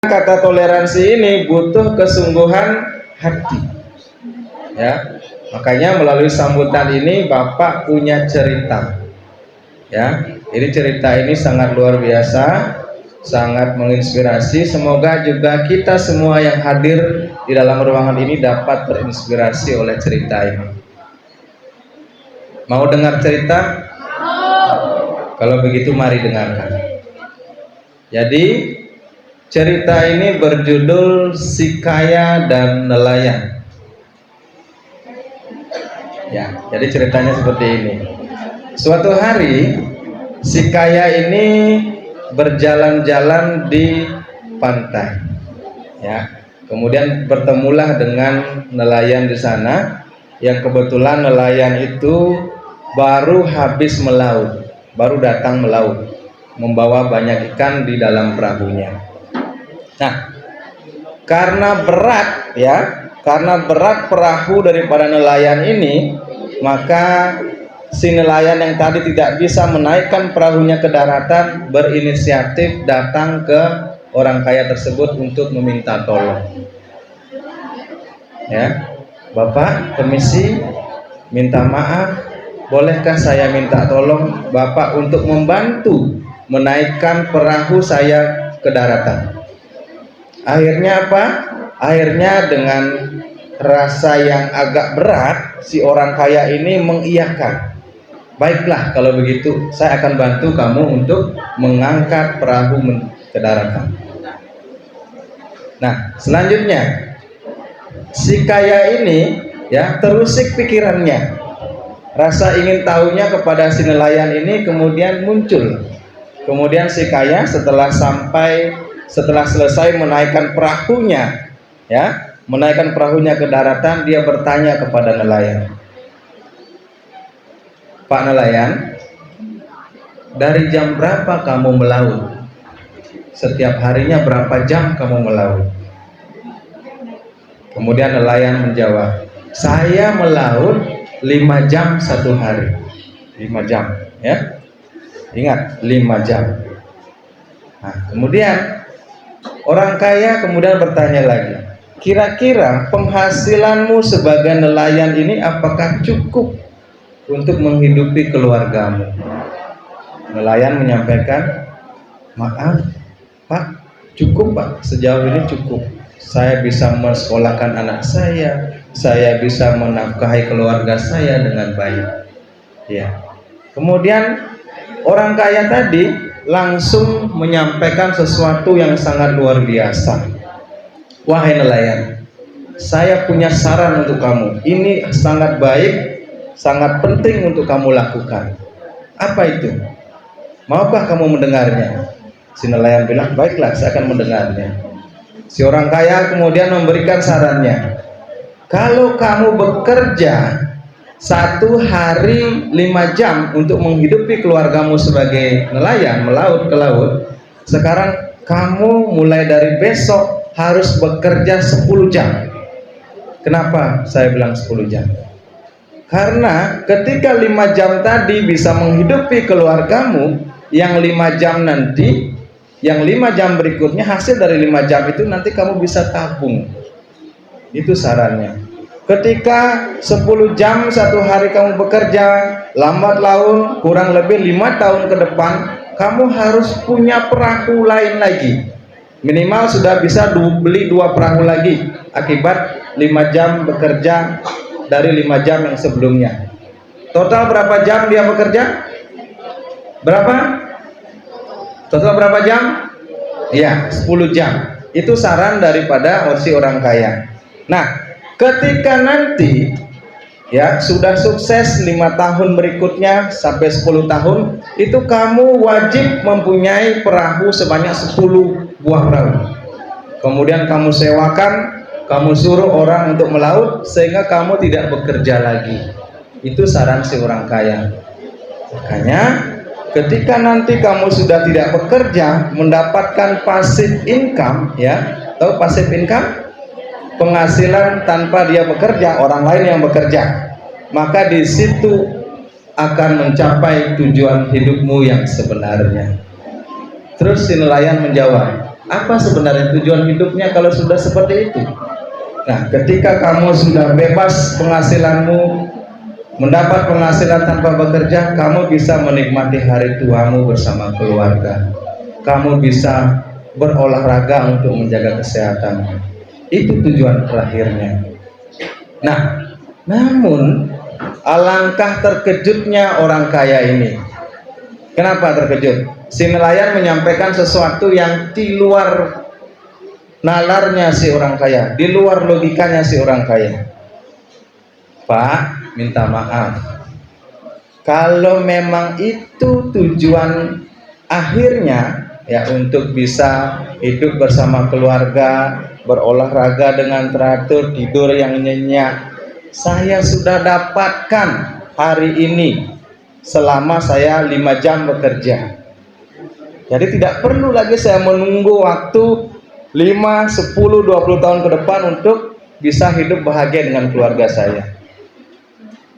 Kata toleransi ini butuh kesungguhan hati, ya. Makanya melalui sambutan ini Bapak punya cerita, ya. Jadi cerita ini sangat luar biasa, sangat menginspirasi. Semoga juga kita semua yang hadir di dalam ruangan ini dapat terinspirasi oleh cerita ini. Mau dengar cerita? Kalau begitu mari dengarkan. Jadi cerita ini berjudul Si Kaya dan Nelayan. Ya, jadi ceritanya seperti ini. Suatu hari si kaya ini berjalan-jalan di pantai. Ya, kemudian bertemulah dengan nelayan di sana. Yang kebetulan nelayan itu baru habis melaut, baru datang melaut, membawa banyak ikan di dalam perahunya. Nah, karena berat perahu daripada nelayan ini, maka si nelayan yang tadi tidak bisa menaikkan perahunya ke daratan berinisiatif datang ke orang kaya tersebut untuk meminta tolong. Ya, Bapak, permisi, minta maaf, bolehkah saya minta tolong Bapak untuk membantu menaikkan perahu saya ke daratan? Akhirnya apa? Akhirnya dengan rasa yang agak berat, si orang kaya ini mengiyakan. Baiklah, kalau begitu saya akan bantu kamu untuk mengangkat perahu ke daratan. Nah, selanjutnya si kaya ini ya terusik pikirannya. Rasa ingin tahunya kepada si nelayan ini kemudian muncul. Kemudian si kaya setelah selesai menaikkan perahunya, ya, menaikkan perahunya ke daratan, dia bertanya kepada nelayan, Pak nelayan, dari jam berapa kamu melaut? Setiap harinya berapa jam kamu melaut? Kemudian nelayan menjawab, saya melaut 5 jam satu hari. 5 jam, ya. Ingat, 5 jam. Nah, kemudian orang kaya kemudian bertanya lagi, kira-kira penghasilanmu sebagai nelayan ini apakah cukup untuk menghidupi keluargamu? Nelayan menyampaikan, maaf Pak, cukup Pak, sejauh ini cukup. Saya bisa mensekolahkan anak saya bisa menafkahi keluarga saya dengan baik. Ya. Kemudian orang kaya tadi langsung menyampaikan sesuatu yang sangat luar biasa. Wahai nelayan, saya punya saran untuk kamu. Ini sangat baik, sangat penting untuk kamu lakukan. Apa itu? Maukah kamu mendengarnya? Si nelayan bilang, baiklah, saya akan mendengarnya. Si orang kaya kemudian memberikan sarannya. Kalau kamu bekerja 1 hari 5 jam untuk menghidupi keluargamu sebagai nelayan, melaut ke laut, sekarang kamu mulai dari besok harus bekerja 10 jam. Kenapa saya bilang 10 jam? Karena ketika 5 jam tadi bisa menghidupi keluargamu, yang 5 jam nanti, yang 5 jam berikutnya, hasil dari 5 jam itu nanti kamu bisa tabung. Itu sarannya. Ketika 10 jam 1 hari kamu bekerja, lambat laun kurang lebih 5 tahun ke depan, kamu harus punya perahu lain lagi. Minimal sudah bisa beli 2 perahu lagi akibat 5 jam bekerja dari 5 jam yang sebelumnya. Total berapa jam dia bekerja? Berapa? Total berapa jam? Ya, 10 jam. Itu saran daripada si orang kaya. Nah, ketika nanti ya sudah sukses 5 tahun berikutnya sampai 10 tahun, itu kamu wajib mempunyai perahu sebanyak 10 buah perahu. Kemudian kamu sewakan, kamu suruh orang untuk melaut sehingga kamu tidak bekerja lagi. Itu saran si orang kaya. Makanya ketika nanti kamu sudah tidak bekerja, mendapatkan passive income, ya, tahu passive income? Penghasilan tanpa dia bekerja, orang lain yang bekerja, maka di situ akan mencapai tujuan hidupmu yang sebenarnya. Terus si nelayan menjawab, apa sebenarnya tujuan hidupnya kalau sudah seperti itu? Nah, ketika kamu sudah bebas penghasilanmu, mendapat penghasilan tanpa bekerja, kamu bisa menikmati hari tuamu bersama keluarga. Kamu bisa berolahraga untuk menjaga kesehatan. Itu tujuan terakhirnya. Nah, namun alangkah terkejutnya orang kaya ini. Kenapa terkejut? Si nelayan menyampaikan sesuatu yang di luar nalarnya si orang kaya, di luar logikanya si orang kaya. Pak, minta maaf, kalau memang itu tujuan akhirnya, ya, untuk bisa hidup bersama keluarga, berolahraga dengan teratur, tidur yang nyenyak, saya sudah dapatkan hari ini selama saya 5 jam bekerja. Jadi tidak perlu lagi saya menunggu waktu 5, 10, 20 tahun ke depan untuk bisa hidup bahagia dengan keluarga saya.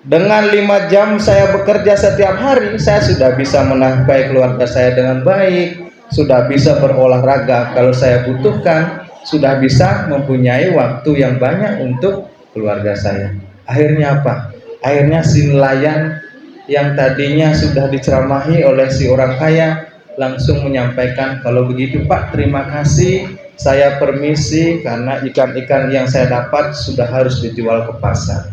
Dengan 5 jam saya bekerja setiap hari, saya sudah bisa menafkahi keluarga saya dengan baik, sudah bisa berolahraga kalau saya butuhkan, sudah bisa mempunyai waktu yang banyak untuk keluarga saya. Akhirnya apa? Akhirnya si nelayan yang tadinya sudah diceramahi oleh si orang kaya langsung menyampaikan, kalau begitu Pak, terima kasih, saya permisi karena ikan-ikan yang saya dapat sudah harus dijual ke pasar.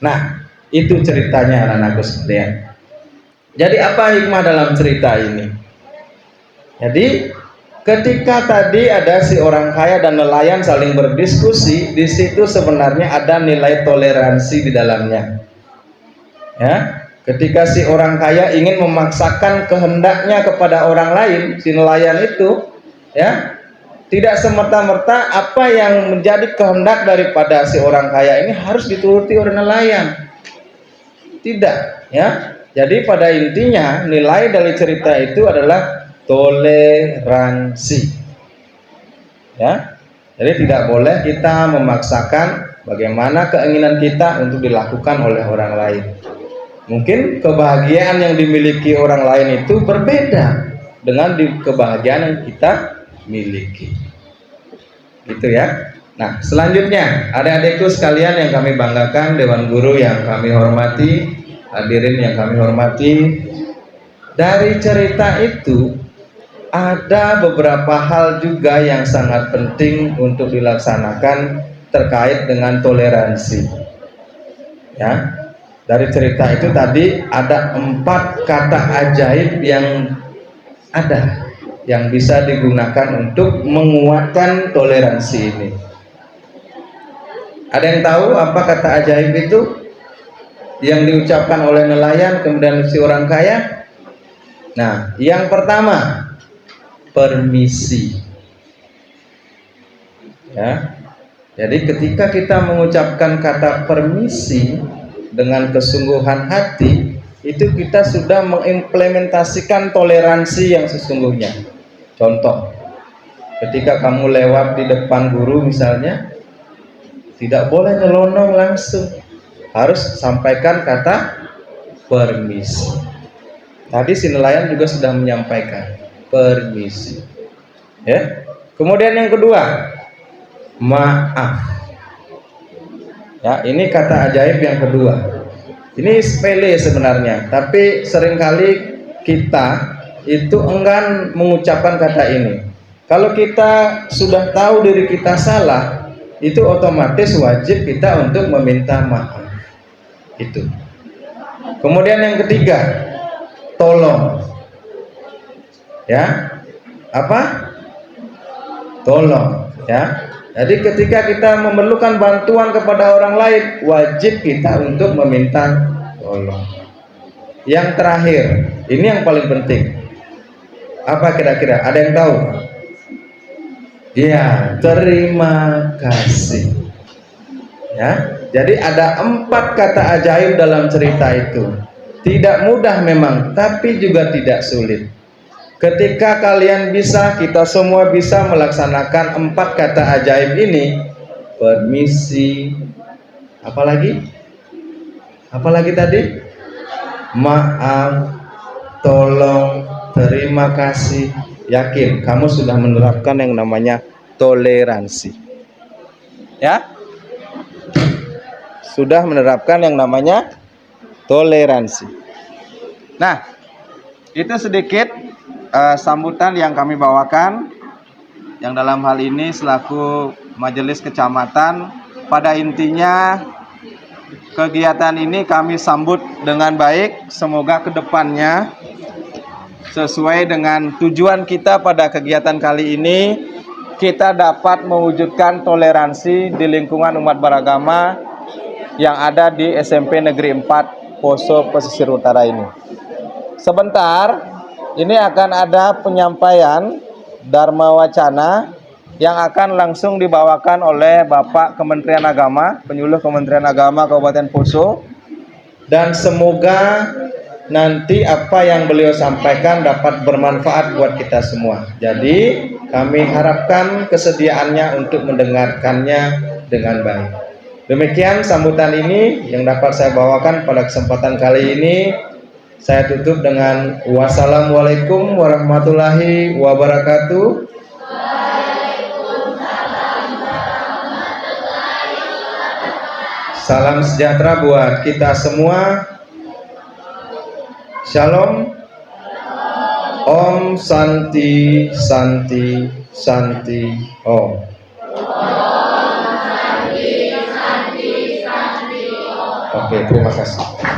Nah, itu ceritanya anak-anakku sekalian. Jadi apa hikmah dalam cerita ini? Jadi ketika tadi ada si orang kaya dan nelayan saling berdiskusi, di situ sebenarnya ada nilai toleransi di dalamnya. Ya, ketika si orang kaya ingin memaksakan kehendaknya kepada orang lain, si nelayan itu, ya, tidak semerta-merta apa yang menjadi kehendak daripada si orang kaya ini harus dituruti oleh nelayan. Tidak, ya. Jadi pada intinya nilai dari cerita itu adalah toleransi. Ya. Jadi tidak boleh kita memaksakan bagaimana keinginan kita untuk dilakukan oleh orang lain. Mungkin kebahagiaan yang dimiliki orang lain itu berbeda dengan kebahagiaan yang kita miliki. Gitu ya. Nah, selanjutnya adik-adikku sekalian yang kami banggakan, dewan guru yang kami hormati, hadirin yang kami hormati, dari cerita itu ada beberapa hal juga yang sangat penting untuk dilaksanakan terkait dengan toleransi. Ya, dari cerita itu tadi ada 4 kata ajaib yang ada, yang bisa digunakan untuk menguatkan toleransi ini. Ada yang tahu apa kata ajaib itu yang diucapkan oleh nelayan kemudian si orang kaya? Nah, yang pertama, permisi. Ya. Jadi ketika kita mengucapkan kata permisi dengan kesungguhan hati, itu kita sudah mengimplementasikan toleransi yang sesungguhnya. Contoh, ketika kamu lewat di depan guru misalnya, tidak boleh nyelonong langsung, harus sampaikan kata permisi. Tadi si nelayan juga sudah menyampaikan permisi. Ya. Kemudian yang kedua, maaf. Ya, ini kata ajaib yang kedua. Ini sepele sebenarnya, tapi seringkali kita itu enggan mengucapkan kata ini. Kalau kita sudah tahu diri kita salah, itu otomatis wajib kita untuk meminta maaf. Itu. Kemudian yang ketiga, tolong. Ya. Apa? Tolong, ya. Jadi ketika kita memerlukan bantuan kepada orang lain, wajib kita untuk meminta tolong. Yang terakhir, ini yang paling penting. Apa kira-kira? Ada yang tahu? Ya, terima kasih. Ya, jadi ada 4 kata ajaib dalam cerita itu. Tidak mudah memang, tapi juga tidak sulit. Ketika kalian bisa, kita semua bisa melaksanakan 4 kata ajaib ini. Permisi, apalagi? Apalagi tadi? Maaf, tolong, terima kasih. Yakin kamu sudah menerapkan yang namanya toleransi. Ya? Sudah menerapkan yang namanya toleransi. Nah, itu sedikit sambutan yang kami bawakan, yang dalam hal ini selaku majelis kecamatan. Pada intinya kegiatan ini kami sambut dengan baik. Semoga kedepannya sesuai dengan tujuan kita pada kegiatan kali ini, kita dapat mewujudkan toleransi di lingkungan umat beragama yang ada di SMP Negeri 4 Poso Pesisir Utara ini. Sebentar, ini akan ada penyampaian Dharma Wacana yang akan langsung dibawakan oleh Bapak Kementerian Agama, penyuluh Kementerian Agama Kabupaten Poso. Dan semoga nanti apa yang beliau sampaikan dapat bermanfaat buat kita semua. Jadi kami harapkan kesediaannya untuk mendengarkannya dengan baik. Demikian sambutan ini yang dapat saya bawakan pada kesempatan kali ini. Saya tutup dengan wassalamualaikum warahmatullahi wabarakatuh. Salam sejahtera buat kita semua. Shalom. Om Santi Santi Santi Om. Oke, terima kasih.